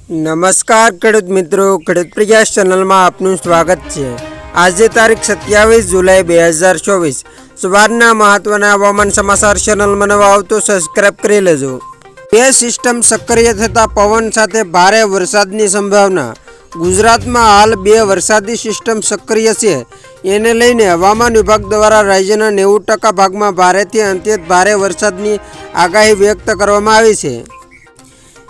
નમસ્કાર ખેડૂત મિત્રો, ખેડૂત પ્રયાસ ચેનલમાં આપનું સ્વાગત છે। આજે તારીખ 27 જુલાઈ 2024 સવારના મહત્વના હવામાન સમાચાર ચેનલમાં નવા આવતો સબસ્ક્રાઇબ કરી લેજો। બે સિસ્ટમ સક્રિય થતા પવન સાથે ભારે વરસાદની સંભાવના। ગુજરાતમાં હાલ બે વરસાદી સિસ્ટમ સક્રિય છે। એને લઈને હવામાન વિભાગ દ્વારા રાજ્યના 90% ભાગમાં ભારેથી અત્યંત ભારે વરસાદની આગાહી વ્યક્ત કરવામાં આવી છે।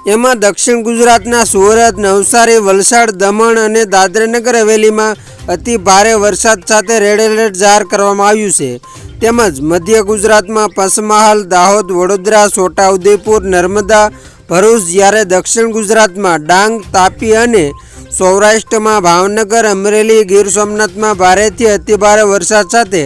એમાં દક્ષિણ ગુજરાતના સુરત, નવસારી, વલસાડ, દમણ અને દાદરાનગર હવેલીમાં અતિ ભારે વરસાદ સાથે રેડ એલર્ટ જાહેર કરવામાં આવ્યું છે। તેમજ મધ્ય ગુજરાતમાં પંચમહાલ, દાહોદ, વડોદરા, છોટાઉદેપુર, નર્મદા, ભરૂચ, જ્યારે દક્ષિણ ગુજરાતમાં ડાંગ, તાપી અને સૌરાષ્ટ્રમાં ભાવનગર, અમરેલી, ગીર સોમનાથમાં ભારેથી અતિભારે વરસાદ સાથે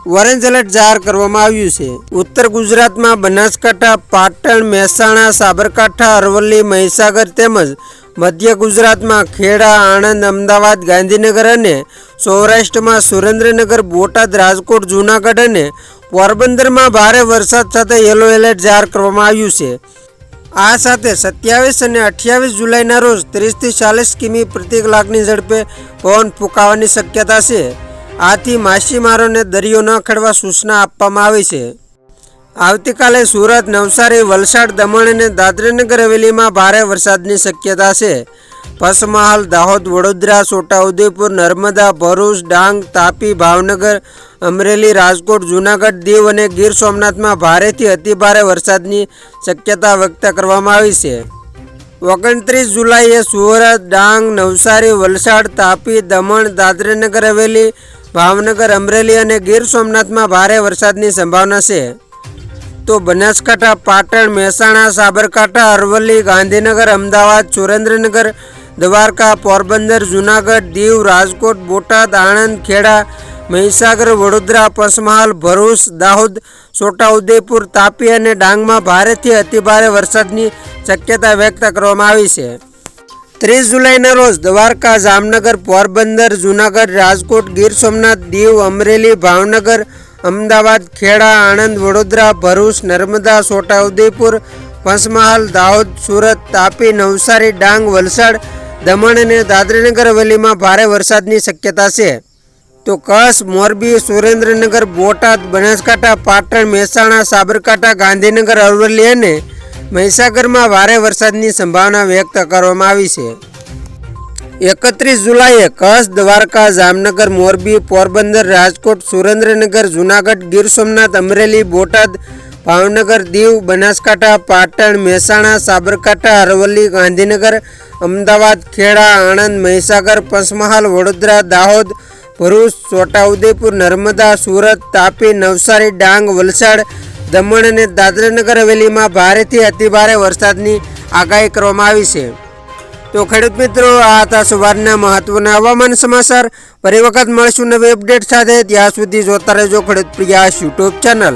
ઓરેન્જ એલર્ટ જાહેર કરવામાં આવ્યું છે। ઉત્તર ગુજરાતમાં બનાસકાંઠા, પાટણ, મહેસાણા, સાબરકાંઠા, અરવલ્લી, મહીસાગર તેમજ મધ્ય ગુજરાતમાં ખેડા, આણંદ, અમદાવાદ, ગાંધીનગર અને સૌરાષ્ટ્રમાં સુરેન્દ્રનગર, બોટાદ, રાજકોટ, જૂનાગઢ અને પોરબંદરમાં ભારે વરસાદ સાથે યલો એલર્ટ જાહેર કરવામાં આવ્યું છે। આ સાથે 27 અને 28 જુલાઈના રોજ 30 થી 40 કિમી પ્રતિ કલાકની ઝડપે પવન ફૂંકાવાની શક્યતા છે। આથી માછીમારોને દરિયો ન ખેડવા સૂચના આપવામાં આવી છે। આવતીકાલે સુરત, નવસારી, વલસાડ, દમણ અને દાદરાનગર હવેલીમાં ભારે વરસાદની શક્યતા છે। પંચમહાલ, દાહોદ, વડોદરા, છોટાઉદેપુર, નર્મદા, ભરૂચ, ડાંગ, તાપી, ભાવનગર, અમરેલી, રાજકોટ, જૂનાગઢ, દીવ અને ગીર સોમનાથમાં ભારેથી અતિભારે વરસાદની શક્યતા વ્યક્ત કરવામાં આવી છે। 29 જુલાઈએ સુરત, ડાંગ, નવસારી, વલસાડ, તાપી, દમણ, દાદરાનગર હવેલી, ભાવનગર, અમરેલી અને ગીર સોમનાથમાં ભારે વરસાદની સંભાવના છે। તો બનાસકાંઠા, પાટણ, મહેસાણા, સાબરકાંઠા, અરવલ્લી, ગાંધીનગર, અમદાવાદ, સુરેન્દ્રનગર, દ્વારકા, પોરબંદર, જૂનાગઢ, દીવ, રાજકોટ, બોટાદ, આણંદ, ખેડા, મહીસાગર, વડોદરા, પંચમહાલ, ભરૂચ, દાહોદ, છોટાઉદેપુર, તાપી અને ડાંગમાં ભારેથી અતિભારે વરસાદની શક્યતા વ્યક્ત કરવામાં આવી છે। 30 જુલાઈના રોજ દ્વારકા, જામનગર, પોરબંદર, જૂનાગઢ, રાજકોટ, ગીર સોમનાથ, દીવ, અમરેલી, ભાવનગર, અમદાવાદ, ખેડા, આણંદ, વડોદરા, ભરૂચ, નર્મદા, છોટાઉદેપુર, પંચમહાલ, દાહોદ, સુરત, તાપી, નવસારી, ડાંગ, વલસાડ, દમણ અને દાદરાનગર હવેલીમાં ભારે વરસાદની શક્યતા છે। તો કચ્છ, મોરબી, સુરેન્દ્રનગર, બોટાદ, બનાસકાંઠા, પાટણ, મહેસાણા, સાબરકાંઠા, ગાંધીનગર, અરવલ્લી અને મહીસાગરમાં ભારે વરસાદની સંભાવના વ્યક્ત કરવામાં આવી છે। 31 જુલાઈએ કચ્છ, દ્વારકા, જામનગર, મોરબી, પોરબંદર, રાજકોટ, સુરેન્દ્રનગર, જૂનાગઢ, ગીર સોમનાથ, અમરેલી, બોટાદ, ભાવનગર, દીવ, બનાસકાંઠા, પાટણ, મહેસાણા, સાબરકાંઠા, અરવલ્લી, ગાંધીનગર, અમદાવાદ, ખેડા, આણંદ, મહીસાગર, પંચમહાલ, વડોદરા, દાહોદ, ભરૂચ, છોટાઉદેપુર, નર્મદા, સુરત, તાપી, નવસારી, ડાંગ, વલસાડ, દમણ અને દાદરાનગર હવેલીમાં ભારેથી અતિભારે વરસાદની આગાહી કરવામાં આવી છે। તો ખેડૂત મિત્રો, આ હતા સવારના મહત્વના હવામાન સમાચાર। ફરી વખત મળશું નવી અપડેટ સાથે। ત્યાં સુધી જોતા રહેજો ખેડૂત પ્રયાસ યુટ્યુબ ચેનલ।